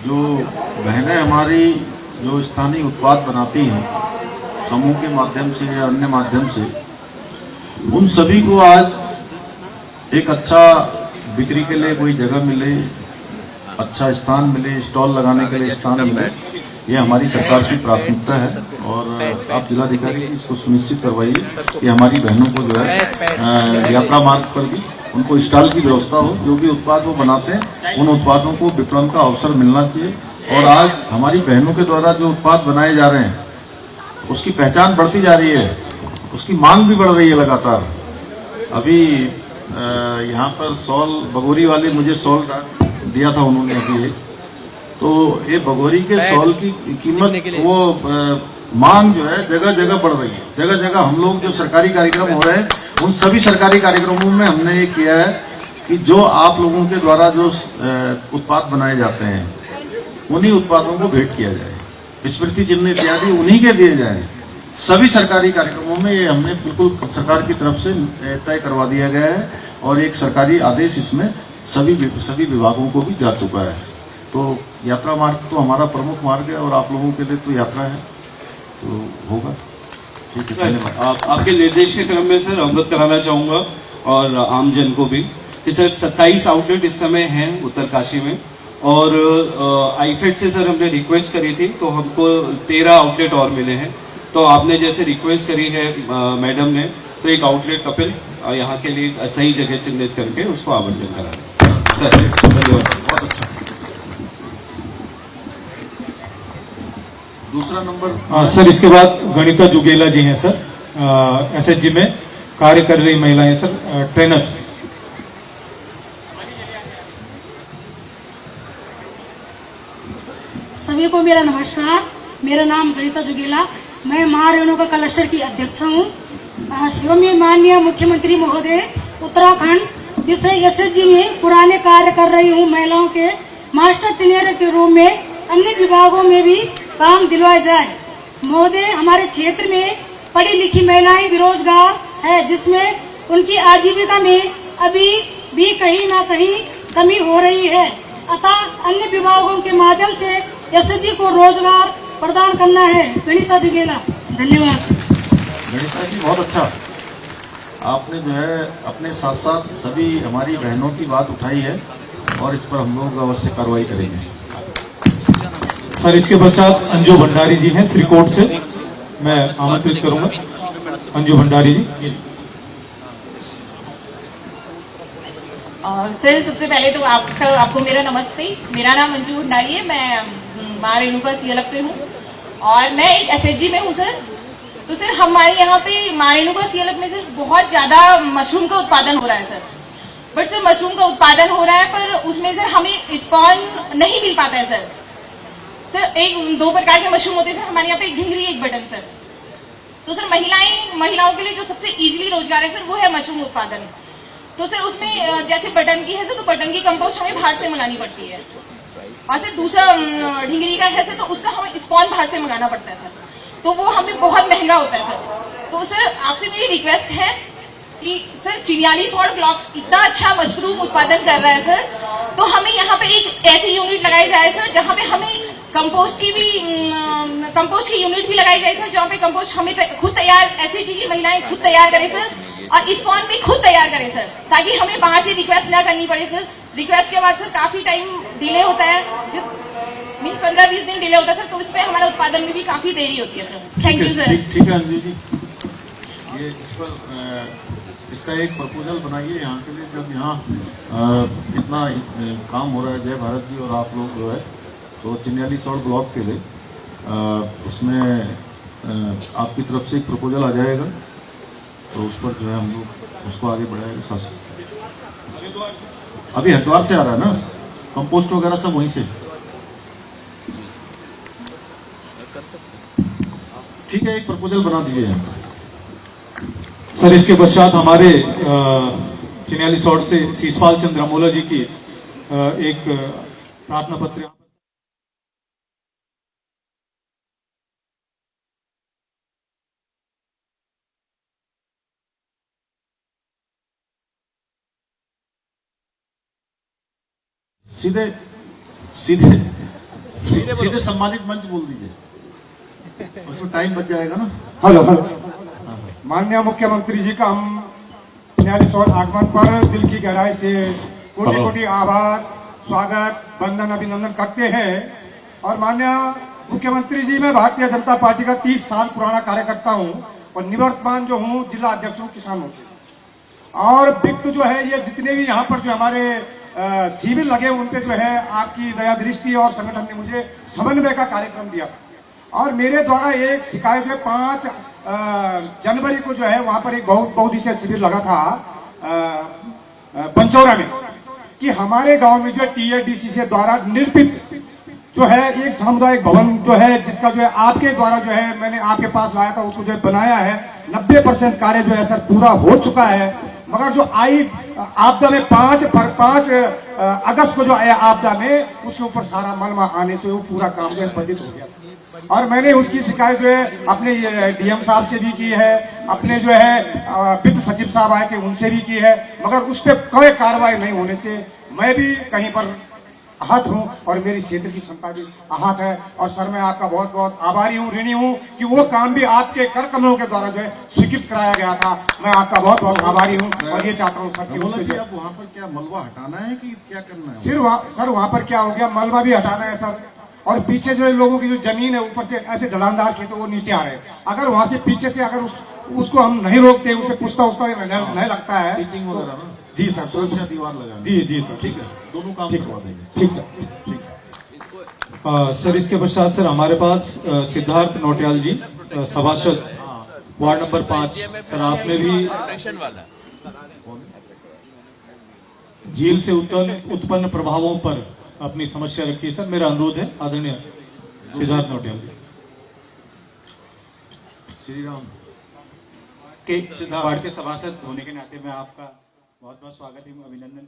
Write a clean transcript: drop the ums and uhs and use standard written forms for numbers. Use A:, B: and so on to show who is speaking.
A: जो बहनें हमारी जो स्थानीय उत्पाद बनाती हैं समूह के माध्यम से या अन्य माध्यम से, उन सभी को आज एक अच्छा बिक्री के लिए कोई जगह मिले, अच्छा स्थान मिले, स्टॉल लगाने के लिए स्थान मिले, ये हमारी सरकार की प्राथमिकता है। और आप जिलाधिकारी इसको सुनिश्चित करवाइए कि हमारी बहनों को जो है यात्रा मार्ग पर भी उनको स्टॉल की व्यवस्था हो। जो भी उत्पाद वो बनाते हैं उन उत्पादों को विपणन का अवसर मिलना चाहिए। और आज हमारी बहनों के द्वारा जो उत्पाद बनाए जा रहे हैं उसकी पहचान बढ़ती जा रही है, उसकी मांग भी बढ़ रही है लगातार। अभी यहाँ पर सॉल बगोरी वाले मुझे सॉल दिया था उन्होंने अभी, तो ये बगोरी के सॉल की कीमत वो मांग जो है जगह जगह बढ़ रही है। जगह जगह हम लोग जो सरकारी कार्यक्रम हो रहे हैं उन सभी सरकारी कार्यक्रमों में हमने ये किया है कि जो आप लोगों के द्वारा जो उत्पाद बनाए जाते हैं उन्हीं उत्पादों को भेंट किया जाए, स्मृति चिन्ह इत्यादि उन्हीं के दिए जाए। सभी सरकारी कार्यक्रमों में ये हमने बिल्कुल सरकार की तरफ से तय करवा दिया गया है और एक सरकारी आदेश इसमें सभी विभागों को भी जा चुका है। तो यात्रा मार्ग तो हमारा प्रमुख मार्ग है और आप लोगों के लिए तो यात्रा है, तो होगा। ठीक है, धन्यवाद।
B: आपके निर्देश के क्रम में सर अवगत कराना चाहूंगा और आमजन को भी कि सर 27 आउटलेट इस समय हैं उत्तरकाशी में और आईफेड से सर हमने रिक्वेस्ट करी थी तो हमको 13 आउटलेट और मिले हैं। तो आपने जैसे रिक्वेस्ट करी है मैडम ने, तो एक आउटलेट कपिल यहाँ के लिए सही जगह चिन्हित करके उसको आवंटन करा सर। धन्यवाद,
A: बहुत अच्छा। दूसरा नंबर
C: सर, इसके बाद गणिता जुगेला जी हैं सर, एसएचजी में कार्य कर रही महिलाएं सर, ट्रेनर।
D: सभी को मेरा नमस्कार। मेरा नाम गणिता जुगेला, मैं महारेणुका क्लस्टर की अध्यक्ष हूँ। शिवमी माननीय मुख्यमंत्री महोदय, उत्तराखंड विषय एसएचजी में पुराने कार्य कर रही हूँ। महिलाओं के मास्टर ट्रेनर के रूप में अन्य विभागों में भी काम दिलवाया जाए। महोदय, हमारे क्षेत्र में पढ़ी लिखी महिलाएं बेरोजगार है, जिसमें उनकी आजीविका में अभी भी कहीं ना कहीं कमी हो रही है। अतः अन्य विभागों के माध्यम से एसएचजी को रोजगार प्रदान करना है। गणिता जुगेला, धन्यवाद।
A: गणिता जी, बहुत अच्छा। आपने जो है अपने साथ साथ सभी हमारी बहनों की बात उठाई है और इस पर हम लोग अवश्य कार्रवाई करेंगे।
C: सर, इसके पश्चात अंजू भंडारी जी हैं श्रीकोट से, मैं आमंत्रित करूंगा अंजू भंडारी जी।
E: सर, सबसे पहले तो आपको मेरा नमस्ते। मेरा नाम अंजू भंडारी है, मैं महारेणुका सीएलएफ से हूँ और मैं एक एसएचजी में हूँ सर। तो सर, हमारे यहाँ पे महारेणुका सीएलएफ में सर बहुत ज्यादा मशरूम का उत्पादन हो रहा है सर। बट सर, मशरूम का उत्पादन हो रहा है पर उसमें सर हमें स्पॉन नहीं मिल पाता है सर। सर, दो प्रकार के मशरूम होते हैं सर हमारे यहाँ पे, एक घिंगरी एक बटन सर। तो सर महिलाओं के लिए जो सबसे इजीली रोजगार है सर वो है मशरूम उत्पादन। तो सर उसमें जैसे बटन की है सर, तो बटन की कंपोस्ट हमें बाहर से मंगानी पड़ती है और सर दूसरा ढिंगरी का है सर, तो उसका हमें स्पॉन बाहर से मंगाना पड़ता है सर। तो वो हमें बहुत महंगा होता है सर। तो सर आपसे मेरी रिक्वेस्ट है कि सर चिन्याली सॉल्ट ब्लॉक इतना अच्छा मशरूम उत्पादन कर रहा है सर, तो हमें यहाँ पे एक ऐसी यूनिट लगाई जाए सर जहाँ पे हमें कंपोस्ट की यूनिट भी लगाई जाए सर, जहाँ पे कंपोस्ट हमें खुद तैयार, ऐसी चीजें महिलाएं खुद तैयार करें सर और स्पॉन भी खुद तैयार करें सर, ताकि हमें बाहर से रिक्वेस्ट ना करनी पड़े सर। रिक्वेस्ट के बाद सर काफी टाइम डिले होता है, मीन्स 15-20 दिन डिले होता है सर, तो इसमें हमारा उत्पादन में भी काफी देरी होती है सर। Thank you sir.
A: ठीक है अंजू जी, ये इस पर इसका एक प्रपोजल बनाइए यहाँ के लिए। जब यहाँ इतना काम हो रहा है जय भारत जी और आप लोग जो है, तो चिन्याली सॉल्ट ब्लॉक के लिए इसमें आपकी तरफ से एक प्रपोजल आ जाएगा, तो उस पर जो है हम लोग उसको आगे बढ़ाएंगे। शासन अभी हरिद्वार से आ रहा है ना, कंपोस्ट वगैरह सब वहीं से। ठीक है, एक प्रपोजल बना दीजिए यहाँ।
C: सर, इसके पश्चात हमारे चिन्याली सॉल्ट से शीशपाल चंद्र अमोला जी की एक प्रार्थना पत्र।
A: सीधे सीधे सीधे सम्मानित मंच बोल दीजिए, उसमें टाइम बच जाएगा ना।
F: Hello hello. माननीय मुख्यमंत्री जी का हम 46वां आगमन पर दिल की गहराई से कोटि कोटि आभार, स्वागत, वंदन, अभिनंदन करते हैं। और माननीय मुख्यमंत्री जी, मैं भारतीय जनता पार्टी का 30 साल पुराना कार्यकर्ता हूं और निवर्तमान जो हूं जिला अध्यक्ष हूं किसानों के। और वित्त जो है ये जितने भी यहाँ पर जो हमारे शिविर लगे उन पे जो है आपकी दया दृष्टि और संगठन ने मुझे समन्वय का कार्यक्रम दिया और मेरे द्वारा एक शिकायत है 5 जनवरी को जो है वहां पर एक बहुउद्देशीय शिविर लगा था पंचौरा में कि हमारे गांव में जो है टीएडीसी से द्वारा निर्मित जो है एक सामुदायिक भवन जो है जिसका जो है आपके द्वारा जो है मैंने आपके पास लाया था उसको जो है बनाया है 90% कार्य जो है सर पूरा हो चुका है। मगर जो आई आपदा में 5 अगस्त को जो आया आपदा में उसके ऊपर सारा मलबा आने से वो पूरा काम जो है बाधित हो गया और मैंने उसकी शिकायत जो है अपने डीएम साहब से भी की है, अपने जो है वित्त सचिव साहब आए थे उनसे भी की है, मगर उस पर कोई कार्रवाई नहीं होने से मैं भी कहीं पर आहत हूं और मेरी क्षेत्र की जनता भी आहत है। और सर मैं आपका बहुत बहुत आभारी हूं, ऋणी हूं कि वो काम भी आपके कर कमलों के द्वारा जो है स्वीकृत कराया गया था। मैं आपका बहुत बहुत आभारी हूं और ये चाहता हूं सर कि
A: अब वहाँ पर क्या मलबा हटाना है कि क्या करना है?
F: सर वहाँ पर क्या हो गया, मलबा भी हटाना है सर और पीछे जो लोगों की जो जमीन है ऊपर से ऐसे ढलानदार खेत वो नीचे आ रहे हैं। अगर वहां से पीछे से अगर उसको हम नहीं रोकते, उससे पुछता उसका नहीं लगता है
A: टीचिंग वगैरह ना।
F: जी सर,
A: सुरक्षा दीवार लगा।
F: जी सर,
A: ठीक है, दोनों काम
F: ठीक
A: करवा देंगे।
F: ठीक सर।
C: सर इसके पश्चात सर हमारे पास सिद्धार्थ नोटियाल जी, सभासद वार्ड नंबर 5। सर आपने भी झील से उत्पन्न प्रभावों पर अपनी समस्या रखी है। सर मेरा अनुरोध है आदरणीय सिद्धार्थ नोटियाल जी।
A: श्री राम
G: के वार्ड के सभासद होने के नाते मैं आपका बहुत बहुत स्वागत एवं अभिनंदन